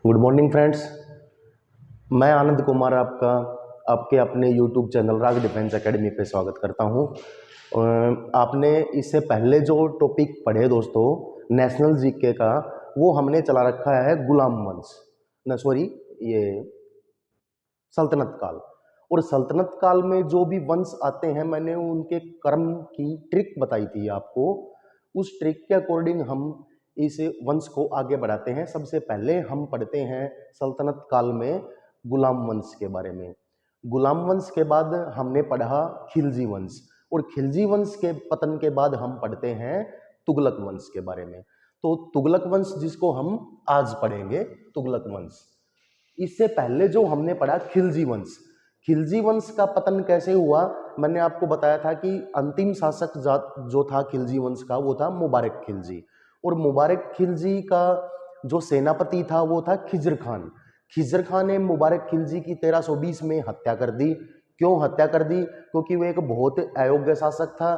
Good morning friends. मैं आनंद कुमार आपका आपके अपने यूट्यूब चैनल राग डिफेंस एकेडमी पे स्वागत करता हूं। आपने इससे पहले जो टॉपिक पढ़े दोस्तों नेशनल जीके का, वो हमने चला रखा है गुलाम वंश न सॉरी ये सल्तनत काल। और सल्तनत काल में जो भी वंश आते हैं मैंने उनके कर्म की ट्रिक बताई थी आपको। उस ट्रिक के अकॉर्डिंग हम इस वंश को आगे बढ़ाते हैं। सबसे पहले हम पढ़ते हैं सल्तनत काल में गुलाम वंश के बारे में। गुलाम वंश के बाद हमने पढ़ा खिलजी वंश, और खिलजी वंश के पतन के बाद हम पढ़ते हैं तुगलक वंश के बारे में। तो तुगलक वंश जिसको हम आज पढ़ेंगे, तुगलक वंश। इससे पहले जो हमने पढ़ा खिलजी वंश। खिलजी वंश का पतन कैसे हुआ, मैंने आपको बताया था कि अंतिम शासक जो था खिलजी वंश का वो था मुबारक खिलजी। और मुबारक खिलजी का जो सेनापति था वो था खिजर खान। खिजर खान ने मुबारक खिलजी की 1320 में हत्या कर दी। क्यों हत्या कर दी? क्योंकि वो एक बहुत अयोग्य शासक था।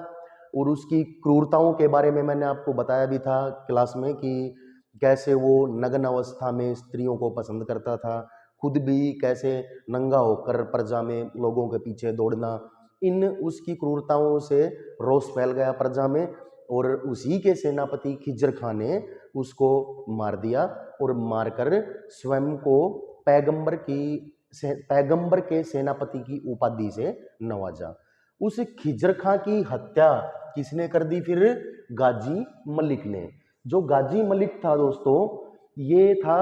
और उसकी क्रूरताओं के बारे में मैंने आपको बताया भी था क्लास में कि कैसे वो नग्न अवस्था में स्त्रियों को पसंद करता था, खुद भी कैसे नंगा होकर प्रजा में लोगों के पीछे दौड़ना। इन उसकी क्रूरताओं से रोष फैल गया प्रजा में, और उसी के सेनापति खिजर खान ने उसको मार दिया और मारकर स्वयं को पैगंबर के सेनापति की उपाधि से नवाजा। उस खिजर खां की हत्या किसने कर दी फिर? गाजी मलिक ने। जो गाजी मलिक था दोस्तों, ये था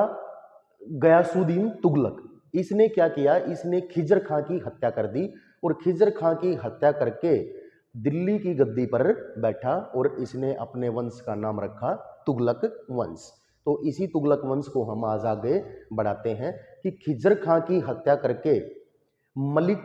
गयासुद्दीन तुगलक। इसने क्या किया? इसने खिजर खां की हत्या कर दी, और खिजर खां की हत्या करके दिल्ली की गद्दी पर बैठा, और इसने अपने वंश का नाम रखा तुगलक वंश। तो इसी तुगलक वंश को हम आज आगे बढ़ाते हैं कि खिजर खां की हत्या करके मलिक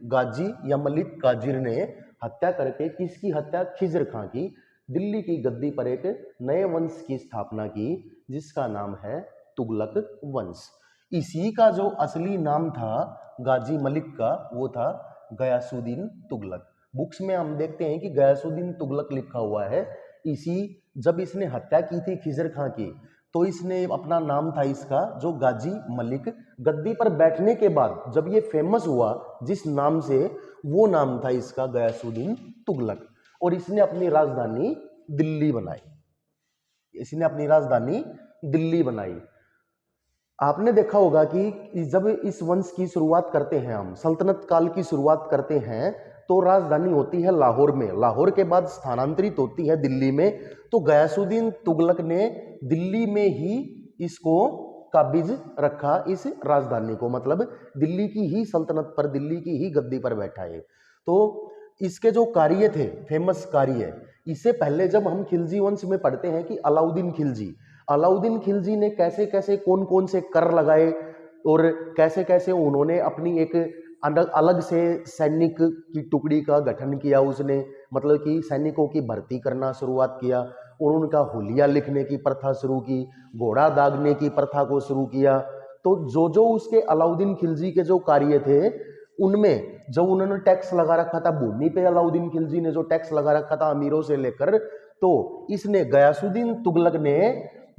गाजी या मलिक काजिर ने हत्या करके किसकी हत्या? खिजर खां की। दिल्ली की गद्दी पर एक नए वंश की स्थापना की जिसका नाम है तुगलक वंश। इसी का जो असली नाम था गाजी मलिक का, वो था गयासुद्दीन तुगलक। बुक्स में हम देखते हैं कि गयासुद्दीन तुगलक लिखा हुआ है। इसी जब इसने हत्या की थी खिजर खां की, तो इसने अपना नाम था इसका जो गाजी मलिक। गद्दी पर बैठने के बाद जब ये फेमस हुआ जिस नाम से, वो नाम था इसका गयासुद्दीन तुगलक। और इसने अपनी राजधानी दिल्ली बनाई। आपने देखा होगा कि जब इस वंश की शुरुआत करते हैं, हम सल्तनत काल की शुरुआत करते हैं, तो राजधानी होती है लाहौर में। लाहौर के बाद स्थानांतरित होती है दिल्ली में। तो गयासुद्दीन तुगलक ने दिल्ली में ही इसको काबिज रखा, इस राजधानी को, मतलब दिल्ली की ही सल्तनत पर, दिल्ली की ही गद्दी पर बैठा है। तो इसके जो कार्य थे, फेमस कार्य, इससे पहले जब हम खिलजी वंश में पढ़ते हैं कि अलाउद्दीन खिलजी ने कैसे कैसे कौन कौन से कर लगाए, और कैसे कैसे उन्होंने अपनी एक अलग से सैनिक की टुकड़ी का गठन किया। उसने मतलब कि सैनिकों की भर्ती करना शुरुआत किया, और उनका हुलिया लिखने की प्रथा शुरू की, घोड़ा दागने की प्रथा को शुरू किया। तो जो जो उसके अलाउद्दीन खिलजी के जो कार्य थे, उनमें जब उन्होंने टैक्स लगा रखा था भूमि पे, अलाउद्दीन खिलजी ने जो टैक्स लगा रखा था अमीरों से लेकर, तो इसने गयासुद्दीन तुगलक ने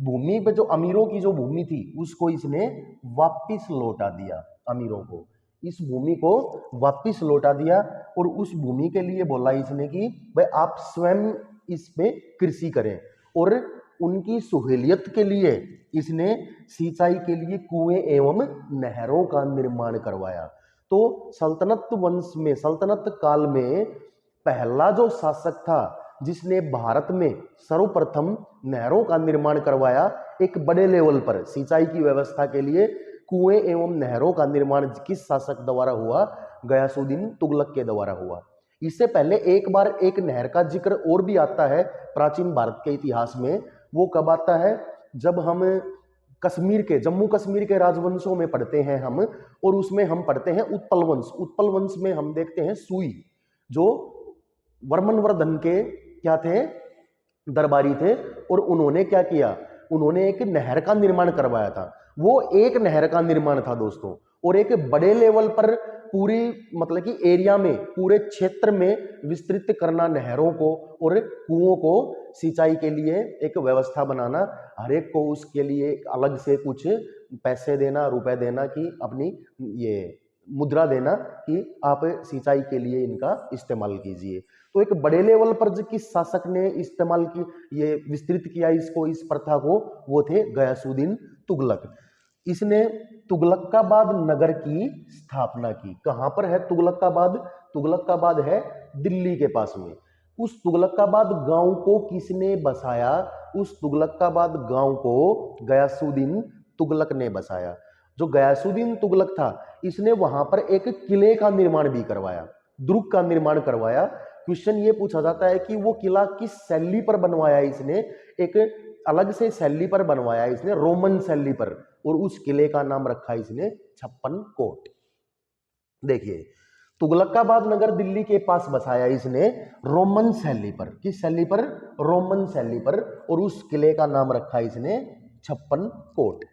भूमि पे, जो अमीरों की जो भूमि थी, उसको इसने वापिस लौटा दिया अमीरों को। इस भूमि को वापिस लौटा दिया, और उस भूमि के लिए बोला इसने कि भाई आप स्वयं इस पे कृषि करें। और उनकी सहूलियत के लिए इसने सिंचाई के लिए कुएं एवं नहरों का निर्माण करवाया। तो सल्तनत काल में पहला जो शासक था जिसने भारत में सर्वप्रथम नहरों का निर्माण करवाया, एक बड़े लेवल पर सिंचाई की व्यवस्था के लिए कुएं एवं नहरों का निर्माण किस शासक द्वारा हुआ? गयासुद्दीन तुगलक के द्वारा हुआ। इससे पहले एक बार एक नहर का जिक्र और भी आता है प्राचीन भारत के इतिहास में। वो कब आता है? जब हम जम्मू कश्मीर के राजवंशों में पढ़ते हैं हम, और उसमें हम पढ़ते हैं उत्पल वंश में हम देखते हैं सुई, जो वर्मनवर्धन के क्या थे? दरबारी थे। और उन्होंने क्या किया? उन्होंने एक नहर का निर्माण करवाया था। वो एक नहर का निर्माण था दोस्तों, और एक बड़े लेवल पर पूरी मतलब कि एरिया में, पूरे क्षेत्र में विस्तृत करना नहरों को और कुओं को, सिंचाई के लिए एक व्यवस्था बनाना, हर एक को उसके लिए अलग से कुछ पैसे देना, रुपए देना कि अपनी ये मुद्रा देना कि आप सिंचाई के लिए इनका इस्तेमाल कीजिए। तो एक बड़े लेवल पर जो किस शासक ने इस्तेमाल की, ये विस्तृत किया इसको, इस प्रथा को, वो थे गयासुद्दीन तुगलक। इसने तुगलकाबाद नगर की स्थापना की। कहां पर है तुगलकाबाद? तुगलकाबाद है दिल्ली के पास में। उस तुगलकाबाद गांव को किसने बसाया? उस तुगलकाबाद गांव को गयासुद्दीन तुगलक ने बसाया। जो गयासुद्दीन तुगलक था, इसने वहां पर एक किले का निर्माण भी करवाया, दुर्ग का निर्माण करवाया। क्वेश्चन ये पूछा जाता है कि वो किला किस शैली पर बनवाया इसने? एक अलग से शैली पर बनवाया इसने, रोमन शैली पर, और उस किले का नाम रखा इसने छप्पन कोट। देखिए, तुगलकाबाद नगर दिल्ली के पास बसाया इसने रोमन शैली पर। किस शैली पर? रोमन शैली पर। और उस किले का नाम रखा इसने छप्पन कोट।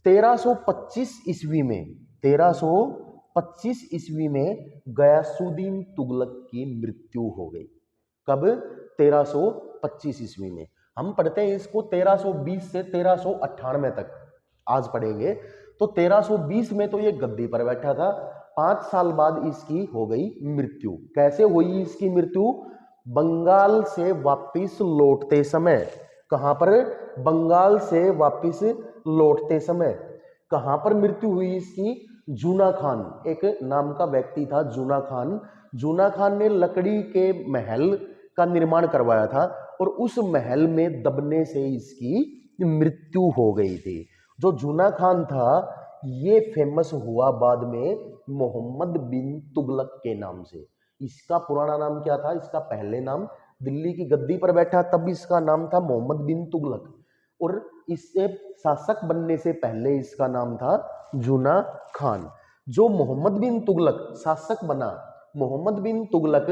1325 ईस्वी में, 1325 ईस्वी में गयासुद्दीन तुगलक की मृत्यु हो गई। कब? 1325 ईस्वी में। हम पढ़ते हैं इसको 1320 से 1398 तक, आज पढ़ेंगे। तो 1320 में तो ये गद्दी पर बैठा था। 5 साल बाद इसकी हो गई मृत्यु। कैसे हुई इसकी मृत्यु? बंगाल से वापिस लौटते समय। कहां पर? बंगाल से वापिस लौटते समय। कहां पर मृत्यु हुई इसकी? जूना खान, एक नाम का व्यक्ति था जूना खान। जूना खान ने लकड़ी के महल का निर्माण करवाया था और उस महल में दबने से इसकी मृत्यु हो गई थी। जो जूना खान था, ये फेमस हुआ बाद में मोहम्मद बिन तुगलक के नाम से। इसका पुराना नाम क्या था? इसका पहले नाम, दिल्ली की गद्दी पर बैठा तब इसका नाम था मोहम्मद बिन तुगलक, और इससे शासक बनने से पहले इसका नाम था जूना खान। जो मोहम्मद बिन तुगलक शासक बना, मोहम्मद बिन तुगलक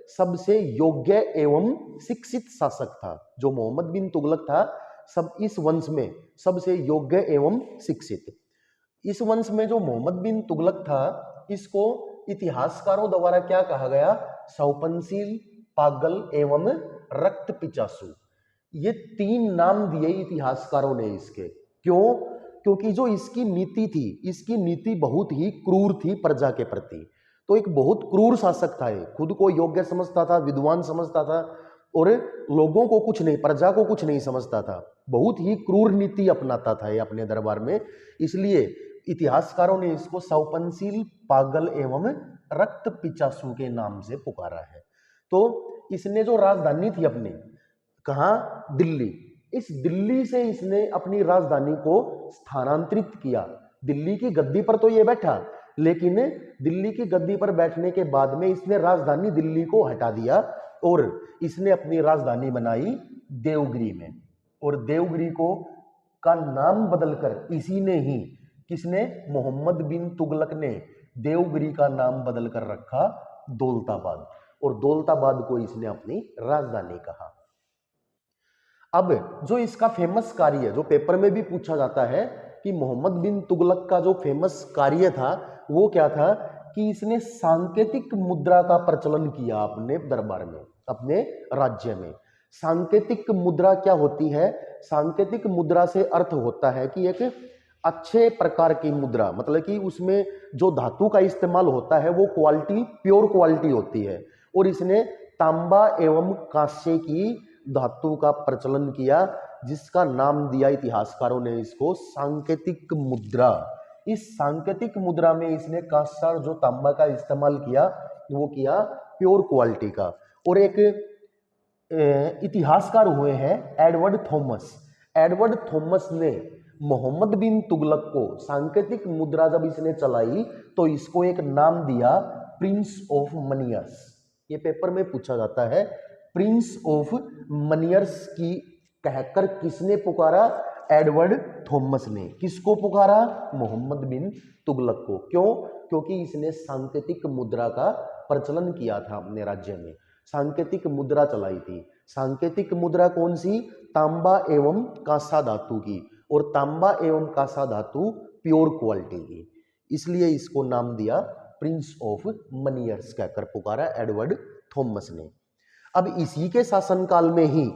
सबसे योग्य एवं शिक्षित शासक था। जो मोहम्मद बिन तुगलक था, सब इस वंश में सबसे योग्य एवं शिक्षित। इस वंश में जो मोहम्मद बिन तुगलक था, इसको इतिहासकारों द्वारा क्या कहा गया? सौपनशील, पागल एवं रक्त पिचासु, ये 3 नाम दिए इतिहासकारों ने इसके। क्यों? क्योंकि जो इसकी नीति थी, इसकी नीति बहुत ही क्रूर थी प्रजा के प्रति। तो एक बहुत क्रूर शासक था ये, खुद को योग्य समझता था, विद्वान समझता था, और लोगों को कुछ नहीं, प्रजा को कुछ नहीं समझता था। बहुत ही क्रूर नीति अपनाता था ये अपने दरबार में। इसलिए इतिहासकारों ने इसको सौपनशील, पागल एवं रक्त पिचासु के नाम से पुकारा है। तो इसने जो राजधानी थी अपनी, कहाँ? दिल्ली। इस दिल्ली से इसने अपनी राजधानी को स्थानांतरित किया। दिल्ली की गद्दी पर तो ये बैठा, लेकिन दिल्ली की गद्दी पर बैठने के बाद में इसने राजधानी दिल्ली को हटा दिया और इसने अपनी राजधानी बनाई देवगिरी में। और देवगिरी को का नाम बदलकर इसी ने ही, किसने? मोहम्मद बिन तुगलक ने देवगिरी का नाम बदलकर रखा दौलताबाद, और दौलताबाद को इसने अपनी राजधानी कहा। अब जो इसका फेमस कार्य, जो पेपर में भी पूछा जाता है कि मोहम्मद बिन तुगलक का जो फेमस कार्य था वो क्या था, कि इसने सांकेतिक मुद्रा का प्रचलन किया अपने दरबार में, अपने राज्य में। सांकेतिक मुद्रा क्या होती है? सांकेतिक मुद्रा से अर्थ होता है कि एक अच्छे प्रकार की मुद्रा, मतलब कि उसमें जो धातु का इस्तेमाल होता है वो क्वालिटी, प्योर क्वालिटी होती है। और इसने तांबा एवं कांस्य की धातु का प्रचलन किया, जिसका नाम दिया इतिहासकारों ने इसको सांकेतिक मुद्रा। इस सांकेतिक मुद्रा में इसने कांस्य और जो तांबा का इस्तेमाल किया, वो किया प्योर क्वालिटी का। और एक इतिहासकार हुए हैं एडवर्ड थॉमस। एडवर्ड थॉमस ने मोहम्मद बिन तुगलक को सांकेतिक मुद्रा जब इसने चलाई तो इसको एक नाम दिया प्रिंस ऑफ मनियर्स। ये पेपर में पूछा जाता है, प्रिंस ऑफ मनियर्स की कहकर किसने पुकारा? एडवर्ड थॉमस ने। किसको पुकारा? मोहम्मद बिन तुगलक को। क्यों? क्योंकि इसने सांकेतिक मुद्रा का प्रचलन किया था अपने राज्य में, सांकेतिक मुद्रा चलाई थी। सांकेतिक मुद्रा कौन सी? तांबा एवं कांसा धातु की, और तांबा एवं कांसा धातु प्योर क्वालिटी की, इसलिए इसको नाम दिया प्रिंस ऑफ मनियर्स कहकर पुकारा एडवर्ड थॉमस ने। अब इसी के शासनकाल में ही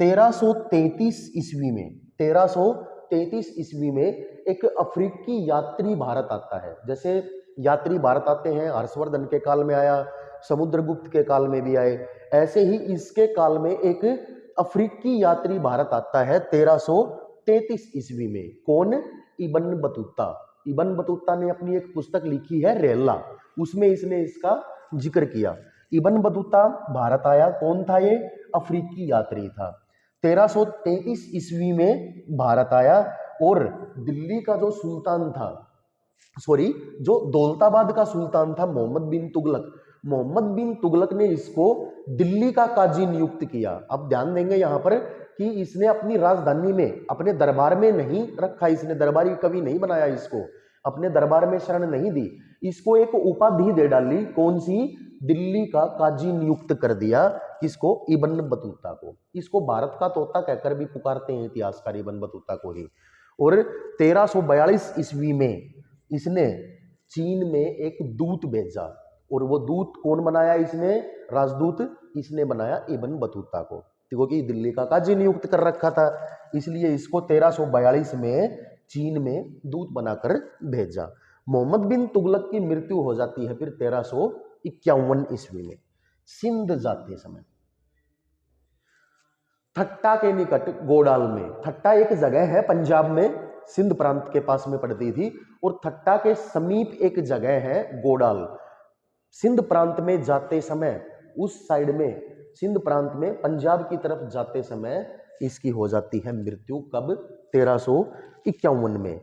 1333 ईस्वी में 1333 ईस्वी में एक अफ्रीकी यात्री भारत आता है। जैसे यात्री भारत आते हैं, हर्षवर्धन के काल में आया, समुद्रगुप्त के काल में भी आए, ऐसे ही इसके काल में एक अफ्रीकी यात्री भारत आता है 1333 ईस्वी में। कौन? Ibn Battuta. इब्न बतूता ने अपनी एक पुस्तक लिखी है रेला, उसमें इसने इसका जिक्र किया। इब्न बतूता भारत आया। कौन था ये? अफ्रीकी यात्री था। 1333 ईस्वी में भारत आया और दिल्ली का जो सुल्तान था, जो दौलताबाद का सुल्तान था मोहम्मद बिन तुगलक ने इसको दिल्ली का काजी नियुक्त किया। अब ध्यान देंगे यहां पर कि इसने अपनी राजधानी में, अपने दरबार में नहीं रखा, इसने दरबारी कवि नहीं बनाया, इसको अपने दरबार में शरण नहीं दी, इसको एक उपाधि दे डाली। कौन सी? दिल्ली का काजी नियुक्त कर दिया। किसको? इब्न बतूता को। इसको भारत का तोता कहकर भी पुकारते हैं इतिहासकार इब्न बतूता को ही। और 1342 ईस्वी में इसने चीन में एक दूत भेजा, और वो दूत कौन बनाया इसने? राजदूत इसने बनाया इब्न बतूता को, क्योंकि दिल्ली का काजी नियुक्त कर रखा था, इसलिए इसको 1342 में चीन में दूत बनाकर भेजा। मोहम्मद बिन तुगलक की मृत्यु हो जाती है फिर 1351 ईस्वी में सिंध जाते समय, ठट्टा के निकट गोडाल में। ठट्टा एक जगह है पंजाब में, सिंध प्रांत के पास में पड़ती थी, और ठट्टा के समीप एक जगह है गोडाल। सिंध प्रांत में जाते समय, उस साइड में सिंध प्रांत में पंजाब की तरफ जाते समय इसकी हो जाती है मृत्यु। कब? 1351 में।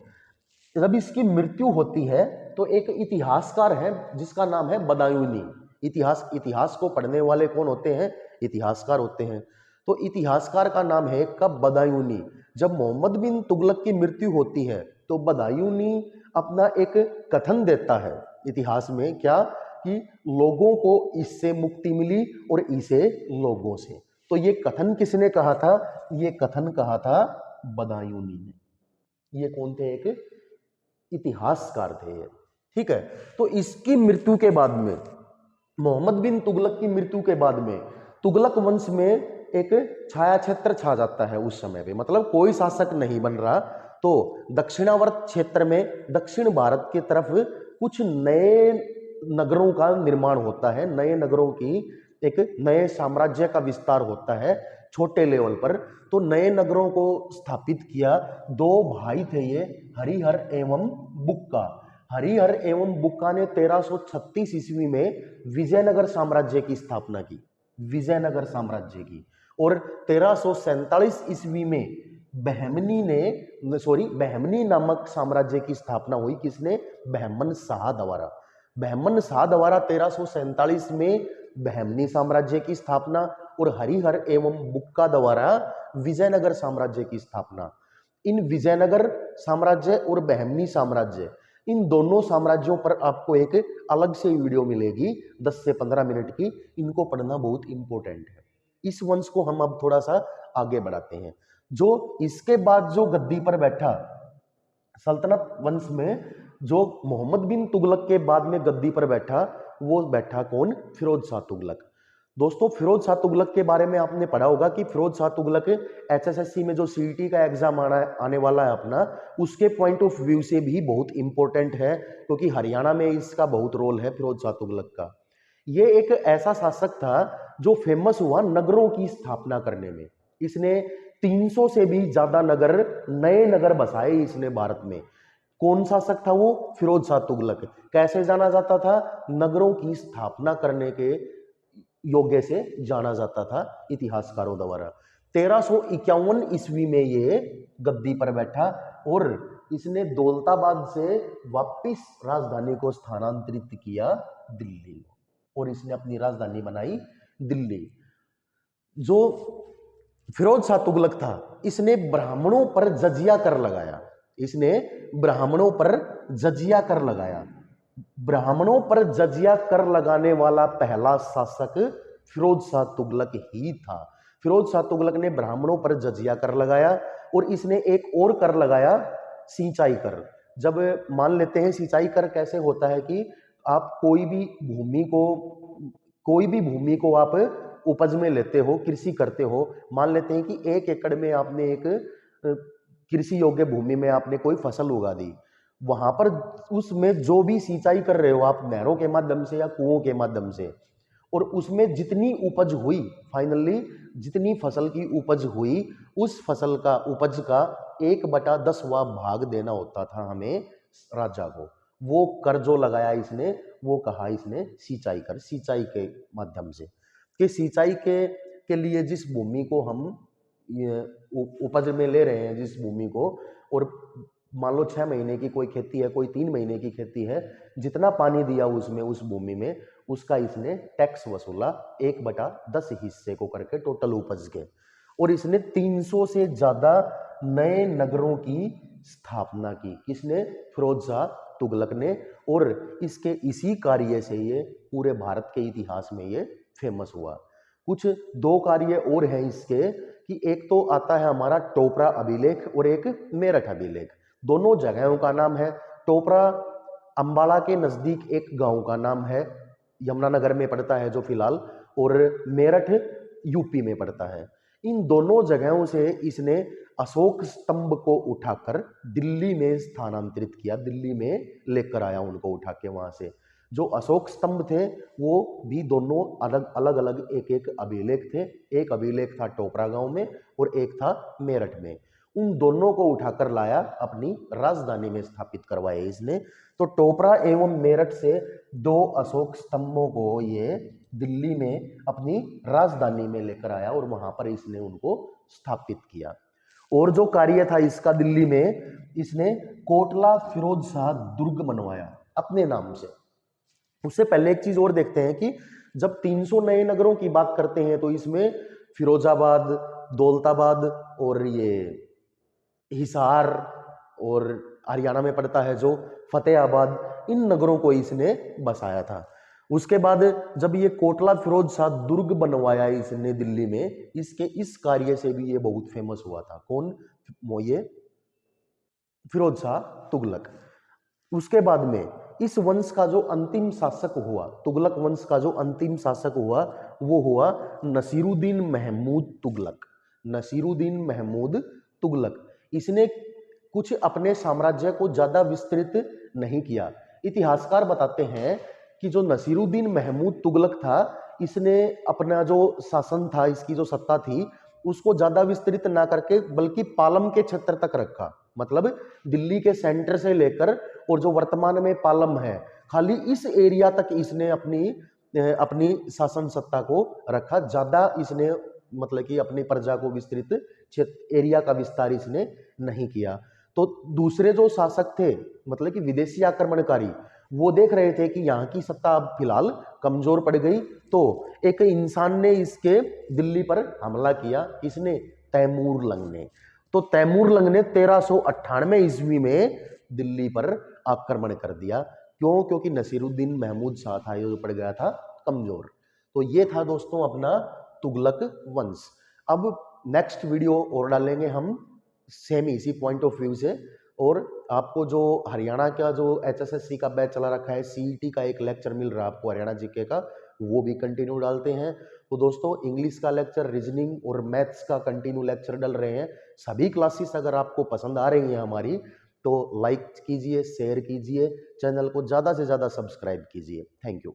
जब इसकी मृत्यु होती है तो एक इतिहासकार है जिसका नाम है बदायूनी। इतिहास को पढ़ने वाले कौन होते हैं? इतिहासकार होते हैं। तो इतिहासकार का नाम है कब? बदायूनी। जब मोहम्मद बिन तुगलक की मृत्यु होती है तो बदायूनी अपना एक कथन देता है इतिहास में, क्या? कि लोगों को इससे मुक्ति मिली और इसे लोगों से। तो ये कथन किसने कहा था? ये कथन कहा था बदायूनी ने। ये कौन थे? एक इतिहासकार थे। ठीक है। तो इसकी मृत्यु के बाद में, मोहम्मद बिन तुगलक की मृत्यु के बाद में, तुगलक वंश में एक छाया क्षेत्र छा जाता है उस समय पे, मतलब कोई शासक नहीं बन रहा। तो दक्षिणावर्त क्षेत्र में, दक्षिण भारत की तरफ कुछ नए नगरों का निर्माण होता है, नए नगरों की एक नए साम्राज्य का विस्तार होता है छोटे लेवल पर। तो नए नगरों को स्थापित किया। दो भाई थे ये, हरिहर एवं बुक्का। हरिहर एवं बुक्का ने 1336 ईस्वी में विजयनगर साम्राज्य की स्थापना की, विजयनगर साम्राज्य की। और 1347 ईस्वी में बहमनी नामक साम्राज्य की स्थापना हुई। किसने? बहमन शाह द्वारा। बहमन शाह द्वारा 1347 में बहमनी साम्राज्य की स्थापना, और हरिहर एवं बुक्का द्वारा विजयनगर साम्राज्य की स्थापना। इन विजयनगर साम्राज्य और बहमनी साम्राज्य, इन दोनों साम्राज्यों पर आपको एक अलग से वीडियो मिलेगी 10 से 15 मिनट की। इनको पढ़ना बहुत इंपॉर्टेंट है। इस वंश को हम अब थोड़ा सा आगे बढ़ाते हैं। जो इसके बाद जो गद्दी पर बैठा सल्तनत वंश में, जो मोहम्मद बिन तुगलक के बाद में गद्दी पर बैठा, वो बैठा कौन? फिरोज शाह तुगलक। दोस्तों, फिरोज शाह तुगलक के बारे में आपने पढ़ा होगा कि फिरोज शाह तुगलक एचएसएससी में जो सीईटी का एग्जाम आने वाला है अपना, उसके पॉइंट ऑफ व्यू से भी बहुत इंपॉर्टेंट है, क्योंकि हरियाणा में इसका बहुत रोल है फिरोज शाह तुगलक का। ये एक ऐसा शासक था जो फेमस हुआ नगरों की स्थापना करने में। इसने 300 से भी ज्यादा नए नगर बसाए इसने भारत में। कौन शासक था वो? फिरोज शाह तुगलक। कैसे जाना जाता था? नगरों की स्थापना करने के योग्य से जाना जाता था इतिहासकारों द्वारा। 1351 ईस्वी में ये गद्दी पर बैठा और इसने दौलताबाद से वापिस राजधानी को स्थानांतरित किया दिल्ली, और इसने अपनी राजधानी बनाई दिल्ली। जो फिरोज शाह तुगलक था, इसने ब्राह्मणों पर जजिया कर लगाया। इसने ब्राह्मणों पर जजिया कर लगाया। ब्राह्मणों पर जजिया कर लगाने वाला पहला शासक फिरोज शाह तुगलक ही था। फिरोज शाह तुगलक ने ब्राह्मणों पर जजिया कर लगाया, और इसने एक और कर लगाया, सिंचाई कर। जब मान लेते हैं सिंचाई कर कैसे होता है कि आप कोई भी भूमि को आप उपज में लेते हो, कृषि करते हो, मान लेते हैं कि 1 एकड़ में आपने एक कृषि योग्य भूमि में आपने कोई फसल उगा दी, वहां पर उसमें जो भी सिंचाई कर रहे हो आप नहरों के माध्यम से या कुओं के माध्यम से, और उसमें जितनी उपज हुई, फाइनली जितनी फसल की उपज हुई, उस फसल का उपज का 1/10वां भाग देना होता था हमें राजा को। वो कर जो लगाया इसने, वो कहा इसने सिंचाई कर, सिंचाई के माध्यम से, कि सिंचाई के लिए जिस भूमि को हम ये उपज में ले रहे हैं, जिस भूमि को, और मान लो 6 महीने की कोई खेती है, कोई 3 महीने की खेती है, जितना पानी दिया उसमें उस भूमि में, उसका इसने टैक्स वसूला 1/10 हिस्से को करके टोटल उपज के। और इसने 300 से ज्यादा नए नगरों की स्थापना की। किसने? फिरोज शाह तुगलक ने। और इसके इसी कार्य से ये पूरे भारत के इतिहास में ये फेमस हुआ। कुछ 2 कार्य और हैं इसके, कि एक तो आता है हमारा टोपरा अभिलेख और एक मेरठ अभिलेख। दोनों जगहों का नाम है। टोपरा अंबाला के नजदीक एक गांव का नाम है, यमुनानगर में पड़ता है जो फिलहाल, और मेरठ यूपी में पड़ता है। इन दोनों जगहों से इसने अशोक स्तंभ को उठाकर दिल्ली में स्थानांतरित किया, दिल्ली में लेकर आया उनको उठा के वहां से। जो अशोक स्तंभ थे वो भी दोनों अलग अलग एक अभिलेख थे। एक अभिलेख था टोपरा गांव में और एक था मेरठ में। उन दोनों को उठाकर लाया, अपनी राजधानी में स्थापित करवाए इसने। तो टोपरा एवं मेरठ से 2 अशोक स्तंभों को ये दिल्ली में अपनी राजधानी में लेकर आया और वहां पर इसने उनको स्थापित किया। और जो कार्य था इसका दिल्ली में, इसने कोटला फिरोज शाह दुर्ग बनवाया अपने नाम से। उससे पहले एक चीज और देखते हैं कि जब 300 नए नगरों की बात करते हैं तो इसमें फिरोजाबाद, दौलताबाद और ये हिसार, और हरियाणा में पड़ता है जो फतेहाबाद, इन नगरों को इसने बसाया था। उसके बाद जब ये कोटला फिरोज शाह दुर्ग बनवाया इसने दिल्ली में, इसके इस कार्य से भी ये बहुत फेमस हुआ था। कौन? वो ये फिरोज शाह तुगलक। उसके बाद में इस वंश का जो अंतिम शासक हुआ, तुगलक वंश का जो अंतिम शासक हुआ, वो हुआ नसीरुद्दीन महमूद तुगलक। नसीरुद्दीन महमूद तुगलक। इसने कुछ अपने साम्राज्य को ज्यादा विस्तृत नहीं किया। इतिहासकार बताते हैं कि जो नसीरुद्दीन महमूद तुगलक था, इसने अपना जो शासन था, इसकी जो सत्ता थी, उसको ज्यादा विस्तृत ना करके बल्कि पालम के क्षेत्र तक रखा। मतलब दिल्ली के सेंटर से लेकर और जो वर्तमान में पालम है, खाली इस एरिया तक इसने अपनी शासन सत्ता को रखा। ज्यादा इसने मतलब कि अपनी प्रजा को विस्तृत एरिया का विस्तार इसने नहीं किया। तो दूसरे जो शासक थे, मतलब कि विदेशी आक्रमणकारी, वो देख रहे थे कि यहाँ की सत्ता अब फिलहाल कमजोर पड़ गई, तो एक इंसान ने इसके दिल्ली पर हमला किया। किसने? तैमूर लंग ने। तो तैमूर लंग ने 1398 ईस्वी में दिल्ली पर आक्रमण कर दिया। क्यों? क्योंकि नसीरुद्दीन महमूद शाह था ये जो पड़ गया था कमजोर। तो ये था दोस्तों अपना तुगलक वंश। अब नेक्स्ट वीडियो और डालेंगे हम सेम इसी पॉइंट ऑफ व्यू से। और आपको जो हरियाणा का जो HSSC का बैच चला रखा है, CET का एक लेक्चर मिल रहा है आपको हरियाणा जीके का, वो भी कंटिन्यू डालते हैं। तो दोस्तों इंग्लिश का लेक्चर, रीजनिंग और मैथ्स का कंटिन्यू लेक्चर डल रहे हैं। सभी क्लासेस अगर आपको पसंद आ रही हैं हमारी, तो लाइक कीजिए, शेयर कीजिए, चैनल को ज़्यादा से ज़्यादा सब्सक्राइब कीजिए। Thank you.